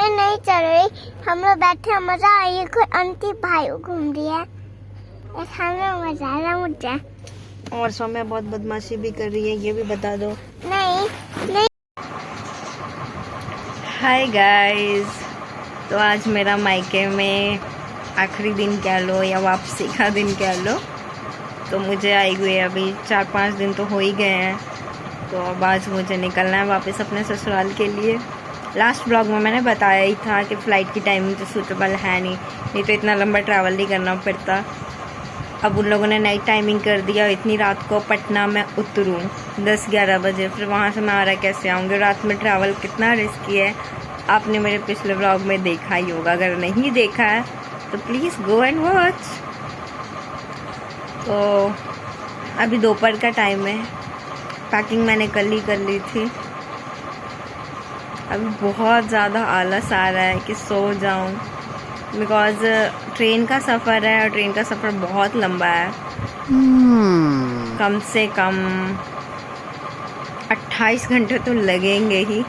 मैं नहीं चल रही, हम लोग बैठे हैं, मजा आ रही है। कोई आंटी भाई घूम रही है, हमें मजा आ रहा है मुझे। और सौम्या बहुत बदमाशी भी कर रही है, ये भी बता दो। नहीं। हाय गाइस, तो आज मेरा मायके में आखिरी दिन कह लो या वापसी का दिन कह लो। तो मुझे आई हुई अभी 4-5 दिन तो हो ही गए हैं। तो अब आज मुझे निकलना है वापस अपने ससुराल के लिए। लास्ट ब्लॉग में मैंने बताया ही था कि फ़्लाइट की टाइमिंग तो सूटेबल है नहीं तो इतना लंबा ट्रैवल नहीं करना पड़ता। अब उन लोगों ने नई टाइमिंग कर दिया, इतनी रात को पटना में उतरूँ 10-11 बजे, फिर वहाँ से मैं आ रहा कैसे आऊँगी। रात में ट्रैवल कितना रिस्की है, आपने मेरे पिछले ब्लॉग में देखा ही होगा। अगर नहीं देखा है तो प्लीज़ गो एंड वॉच। तो अभी दोपहर का टाइम है, पैकिंग मैंने कल ही कर ली थी। अभी बहुत ज़्यादा आलस आ रहा है कि सो जाऊं, बिकॉज़ ट्रेन का सफ़र है और ट्रेन का सफ़र बहुत लंबा है। कम से कम 28 घंटे तो लगेंगे ही।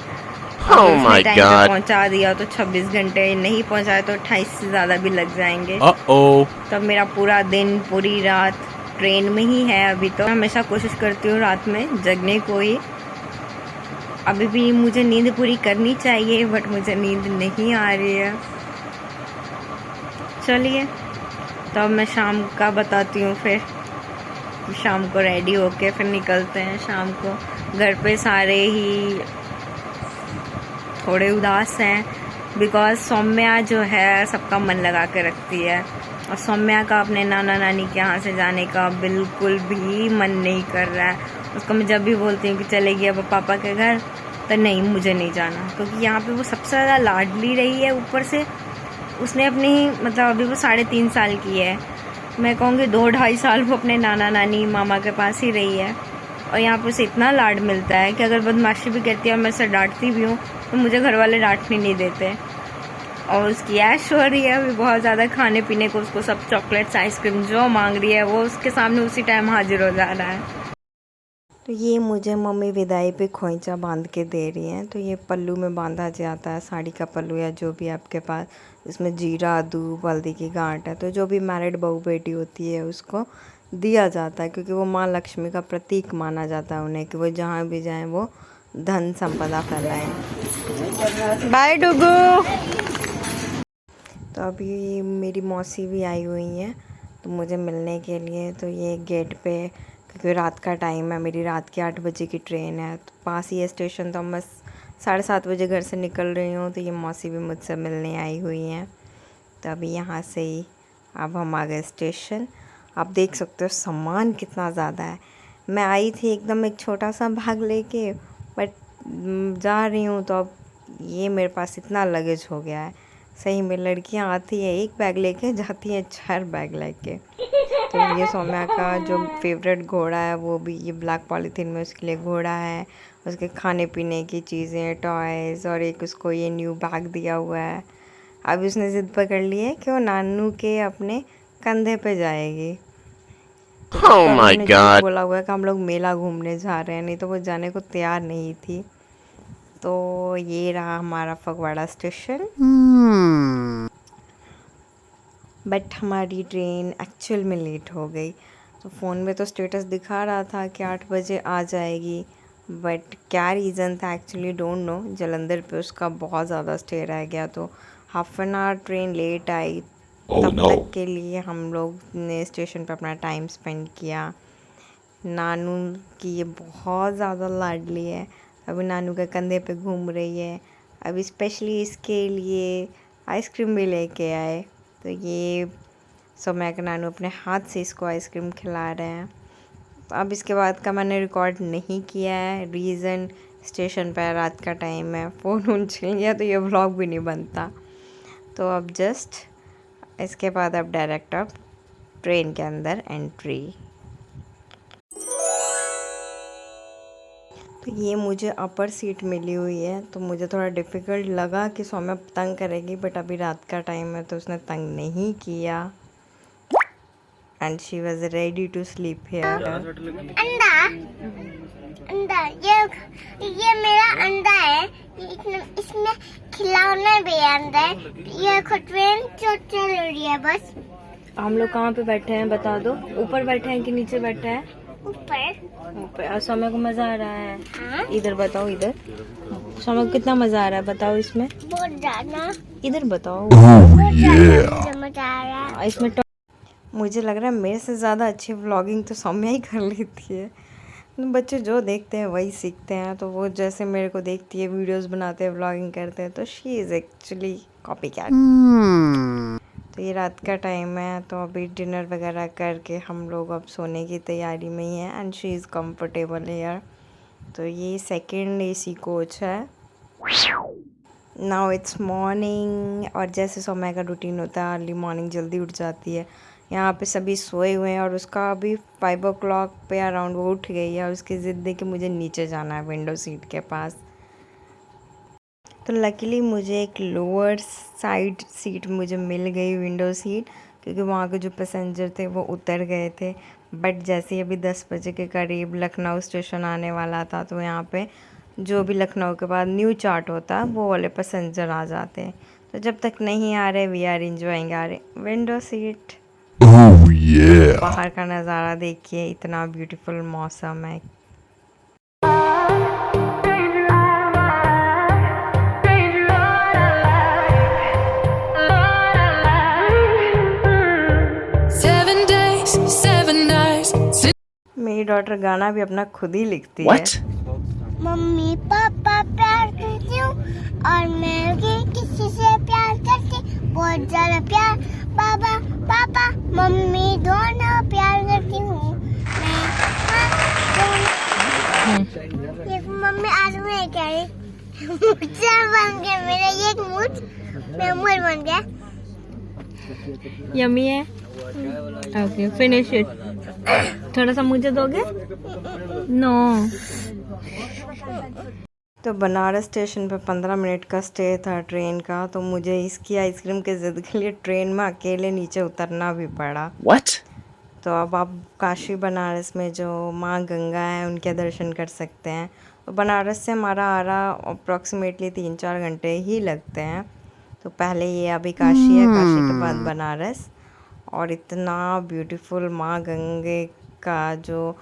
टाइम पे पहुंचा दिया तो 26 घंटे, नहीं पहुंचाया तो 28 से ज़्यादा भी लग जाएंगे। तब मेरा पूरा दिन पूरी रात ट्रेन में ही है। अभी तो हमेशा कोशिश करती हूँ रात में जगने को ही। अभी भी मुझे नींद पूरी करनी चाहिए बट मुझे नींद नहीं आ रही है। चलिए तो अब मैं शाम का बताती हूँ। फिर शाम को रेडी होके फिर निकलते हैं। शाम को घर पे सारे ही थोड़े उदास हैं, बिकॉज़ सौम्या जो है सबका मन लगा के रखती है और सौम्या का अपने नाना नानी के यहाँ से जाने का बिल्कुल भी मन नहीं कर रहा है। उसको मैं जब भी बोलती हूँ कि चलेगी अब पापा के घर, तो नहीं मुझे नहीं जाना, क्योंकि यहाँ पे वो सबसे ज़्यादा लाडली रही है। ऊपर से उसने अपनी मतलब अभी वो 3.5 साल की है, मैं कहूँगी 2-2.5 साल वो अपने नाना नानी मामा के पास ही रही है। और यहाँ पे उसे इतना लाड मिलता है कि अगर बदमाशी भी करती है और मैं उसे डांटती भी हूँ तो मुझे घर वाले डांटने नहीं देते। और उसकी ऐश हो रही है अभी बहुत ज़्यादा खाने पीने को। उसको सब चॉकलेट्स आइसक्रीम जो मांग रही है वो उसके सामने उसी टाइम हाजिर हो जा रहा है। तो ये मुझे मम्मी विदाई पे खोइंचा बांध के दे रही हैं। तो ये पल्लू में बांधा जाता है, साड़ी का पल्लू या जो भी आपके पास, इसमें जीरा दूब हल्दी की गांठ है। तो जो भी मैरिड बहू बेटी होती है उसको दिया जाता है, क्योंकि वो माँ लक्ष्मी का प्रतीक माना जाता है उन्हें, कि वो जहाँ भी जाएं वो धन संपदा फैलाएं। बाय डुगू। तो अभी मेरी मौसी भी आई हुई हैं तो मुझे मिलने के लिए। तो ये गेट पे, क्योंकि रात का टाइम है, मेरी रात की 8 बजे की ट्रेन है, तो पास ही है स्टेशन। तो मैं 7:30 बजे घर से निकल रही हूँ। तो ये मौसी भी मुझसे मिलने आई हुई हैं। तो अभी यहाँ से ही अब हम आ गए स्टेशन। आप देख सकते हो सामान कितना ज़्यादा है। मैं आई थी एकदम एक छोटा सा बैग लेके, बट जा रही हूँ तो अब ये मेरे पास इतना लगेज हो गया है। सही में लड़कियाँ आती है एक बैग लेके, जाती है 4 बैग लेके। तो ये सौम्या का जो फेवरेट घोड़ा है वो भी ये ब्लैक पॉलीथीन में उसके लिए घोड़ा है। उसके खाने पीने की चीज़ें, टॉयज़, और एक उसको ये न्यू बैग दिया हुआ है। अब उसने ज़िद पकड़ ली है कि वो नानू के अपने कंधे पे जाएगी। तो झूठ बोला हुआ है कि हम लोग मेला घूमने जा रहे हैं, नहीं तो वो जाने को तैयार नहीं थी। तो ये रहा हमारा फगवाड़ा स्टेशन। बट हमारी ट्रेन एक्चुअल में लेट हो गई। तो फ़ोन में तो स्टेटस दिखा रहा था कि 8 बजे आ जाएगी, बट क्या रीज़न था एक्चुअली डोंट नो। जलंधर पे उसका बहुत ज़्यादा स्टे रह गया, तो half an hour train late आई। तब तक के लिए हम लोग ने स्टेशन पर अपना टाइम स्पेंड किया। नानू की ये बहुत ज़्यादा लाडली है, अभी नानू के कंधे पे घूम रही है। अभी स्पेशली इसके लिए आइसक्रीम भी लेके आए। तो ये सौम्या के नानू अपने हाथ से इसको आइसक्रीम खिला रहे हैं। तो अब इसके बाद का मैंने रिकॉर्ड नहीं किया है, रीज़न स्टेशन पर रात का टाइम है, फ़ोन छिल गया तो ये व्लॉग भी नहीं बनता। तो अब जस्ट इसके बाद अब डायरेक्ट अब ट्रेन के अंदर एंट्री। तो ये मुझे अपर सीट मिली हुई है, तो मुझे थोड़ा डिफ़िकल्ट लगा कि सौम्या तंग करेगी, बट अभी रात का टाइम है तो उसने तंग नहीं किया and she was ready to sleep here. अंडा अंडा, ये मेरा अंडा है। इसमें खिलौने भी है अंदर। ये ट्रेन चल रही है बस। हम लोग कहाँ पे बैठे हैं बता दो, ऊपर बैठे हैं कि नीचे बैठे हैं? ऊपर। ऊपर। और समय को मजा आ रहा है? हाँ? इधर बताओ, इधर समय को कितना मजा आ रहा है बताओ इसमें? बहुत ज्यादा। इधर बताओ। बहुत ज्यादा मुझे मजा आ रहा है। इसमें मुझे लग रहा है मेरे से ज़्यादा अच्छी व्लॉगिंग तो सौम्या ही कर लेती है। बच्चे जो देखते हैं वही सीखते हैं, तो वो जैसे मेरे को देखती है वीडियोस बनाते हैं व्लॉगिंग करते हैं, तो she is actually copy cat. तो ये रात का टाइम है, तो अभी डिनर वगैरह करके हम लोग अब सोने की तैयारी में ही है and she is comfortable here. तो ये सेकंड एसी कोच है। नाउ इट्स मॉर्निंग, और जैसे सौम्या का रूटीन होता है अर्ली मॉर्निंग जल्दी उठ जाती है। यहाँ पे सभी सोए हुए हैं और उसका अभी 5 o'clock पे अराउंड वो उठ गई है और उसकी ज़िद है कि मुझे नीचे जाना है विंडो सीट के पास। तो लकीली मुझे एक लोअर साइड सीट मुझे मिल गई, विंडो सीट, क्योंकि वहाँ के जो पैसेंजर थे वो उतर गए थे। बट जैसे ही अभी 10 बजे के करीब लखनऊ स्टेशन आने वाला था, तो यहाँ पे जो भी लखनऊ के बाद न्यू चार्ट होता है वो वाले पैसेंजर आ जाते हैं। तो जब तक नहीं आ रहे we are enjoying our window seat. बाहर का नज़ारा देखिए, इतना ब्यूटीफुल मौसम है। मेरी डॉटर गाना भी अपना खुद ही लिखती है। मम्मी पापा प्यार करती हूँ और मैं भी किसी से प्यार करती, बहुत ज्यादा प्यार। पापा पापा मम्मी दोनों प्यार करती हूँ मैं। एक मम्मी आज मैं कह रही मुझे बन गया, मेरा एक मेरा मुंह बन गया। यम्मी है। Okay finish it. थोड़ा सा मुझे दोगे? नो। तो बनारस स्टेशन पे 15 मिनट का स्टे था ट्रेन का, तो मुझे इसकी आइसक्रीम के ज़िद के लिए ट्रेन में अकेले नीचे उतरना भी पड़ा। What? तो अब आप काशी बनारस में जो माँ गंगा है उनके दर्शन कर सकते हैं। तो बनारस से हमारा आ रहा अप्रॉक्सीमेटली 3-4 घंटे ही लगते हैं। तो पहले ये अभी काशी है, काशी के बाद बनारस। और इतना ब्यूटीफुल माँ गंगे का जो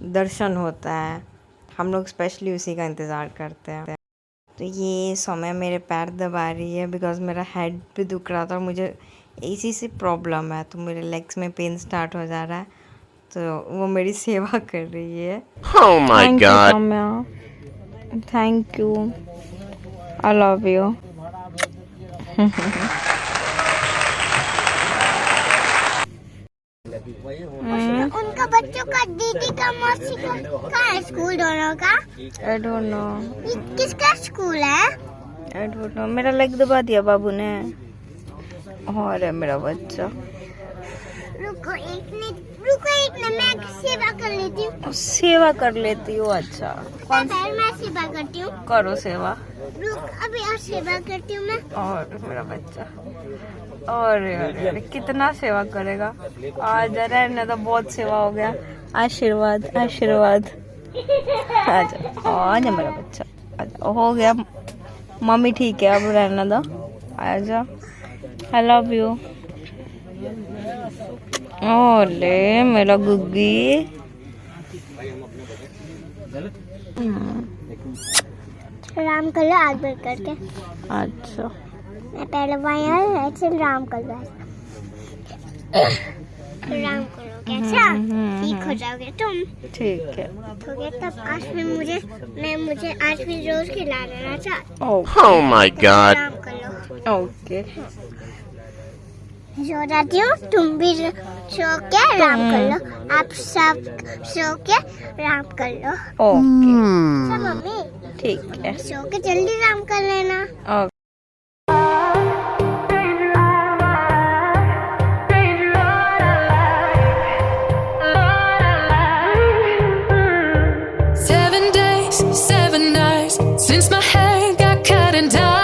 दर्शन होता है, हम लोग स्पेशली उसी का इंतज़ार करते हैं। तो ये सौम्या मेरे पैर दबा रही है बिकॉज़ मेरा हेड भी दुख रहा था और मुझे इसी से प्रॉब्लम है, तो मेरे लेग्स में पेन स्टार्ट हो जा रहा है, तो वो मेरी सेवा कर रही है। Oh my God. Saumya, thank you, I love you. उनका बच्चों का दीदी का मौसी का कहाँ है स्कूल दोनों का? I don't know. किसका स्कूल है? I don't know. मेरा लेग दबा दिया बाबू ने। और है मेरा बच्चा। रुको एक मिनट मैं सेवा कर लेती हूँ। सेवा कर लेती हूँ? अच्छा कौन? मैं सेवा करती हूँ। करो सेवा। रुक अभी और सेवा करती हूँ मैं। और मेरा बच्चा, और कितना सेवा करेगा? आज रहने तो बहुत सेवा हो गया। आशीर्वाद आशीर्वाद। आजा आजा मेरा बच्चा, आजा। हो गया मम्मी, ठीक है अब रहने दो, आजा। आई लव यू। ओले मेरा गुग्गी। राम कर लो आग बंद करके। अच्छा मैं पहले वहाँ ऐसे राम कर लो, राम करोगे अच्छा ठीक हो जाओगे तुम। ठीक है। हो गया तब आज मुझे आज भी रोज खिला देना चाहती। Oh my God. राम कर लो। ओके सो जाती हूँ, तुम भी सो के राम कर लो, आप सब सो के राम कर लो। ओके अच्छा मम्मी ठीक है, सो के जल्दी राम कर लेना। Okay. Since my hair got cut and dyed.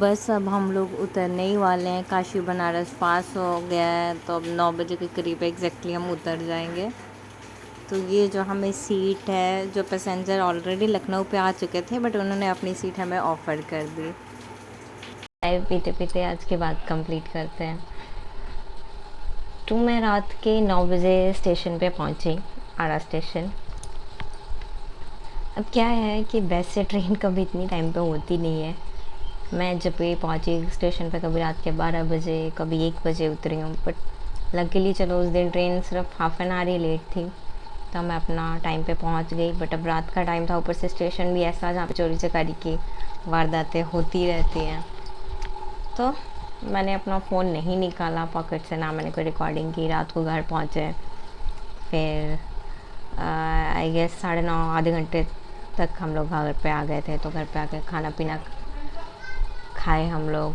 बस अब हम लोग उतरने ही वाले हैं। काशी बनारस पास हो गया है, तो अब 9 बजे के करीब एग्जैक्टली हम उतर जाएंगे। तो ये जो हमें सीट है, जो पैसेंजर ऑलरेडी लखनऊ पे आ चुके थे बट उन्होंने अपनी सीट हमें ऑफ़र कर दी। चाय पीते पीते आज की बात कंप्लीट करते हैं। तो मैं रात के 9 बजे स्टेशन पे पहुंची, आरा स्टेशन। अब क्या है कि वैसे ट्रेन कभी इतनी टाइम पे होती नहीं है। मैं जब भी पहुंची स्टेशन पे कभी रात के 12 बजे, कभी 1 बजे उतरी हूँ, बट लकीली चलो उस दिन ट्रेन सिर्फ हाफ एन आवर ही लेट थी, तो मैं अपना टाइम पे पहुंच गई। बट अब रात का टाइम था, ऊपर से स्टेशन भी ऐसा जहाँ पे चोरी चकारी की वारदातें होती रहती हैं, तो मैंने अपना फ़ोन नहीं निकाला पॉकेट से, ना मैंने कोई रिकॉर्डिंग की। रात को घर पहुँचे, फिर आई गेस 9:30 आधे घंटे तक हम लोग घर पे आ गए थे। तो घर पे आके खाना पीना खाए हम लोग,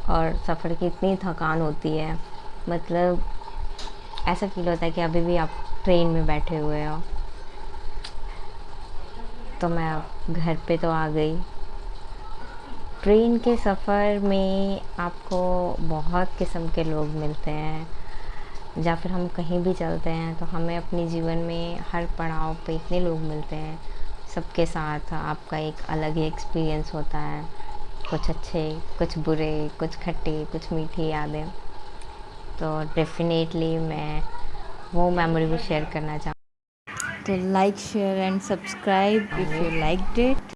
और सफ़र की इतनी थकान होती है, मतलब ऐसा फील होता है कि अभी भी आप ट्रेन में बैठे हुए हो। तो मैं अब घर पे तो आ गई। ट्रेन के सफ़र में आपको बहुत किस्म के लोग मिलते हैं, या फिर हम कहीं भी चलते हैं तो हमें अपने जीवन में हर पड़ाव पे इतने लोग मिलते हैं। सबके साथ आपका एक अलग ही एक्सपीरियंस होता है, कुछ अच्छे, कुछ बुरे, कुछ खट्टी, कुछ मीठी यादें। तो डेफिनेटली मैं वो मेमोरी भी शेयर करना चाहूँ। तो like, share and subscribe if you liked it.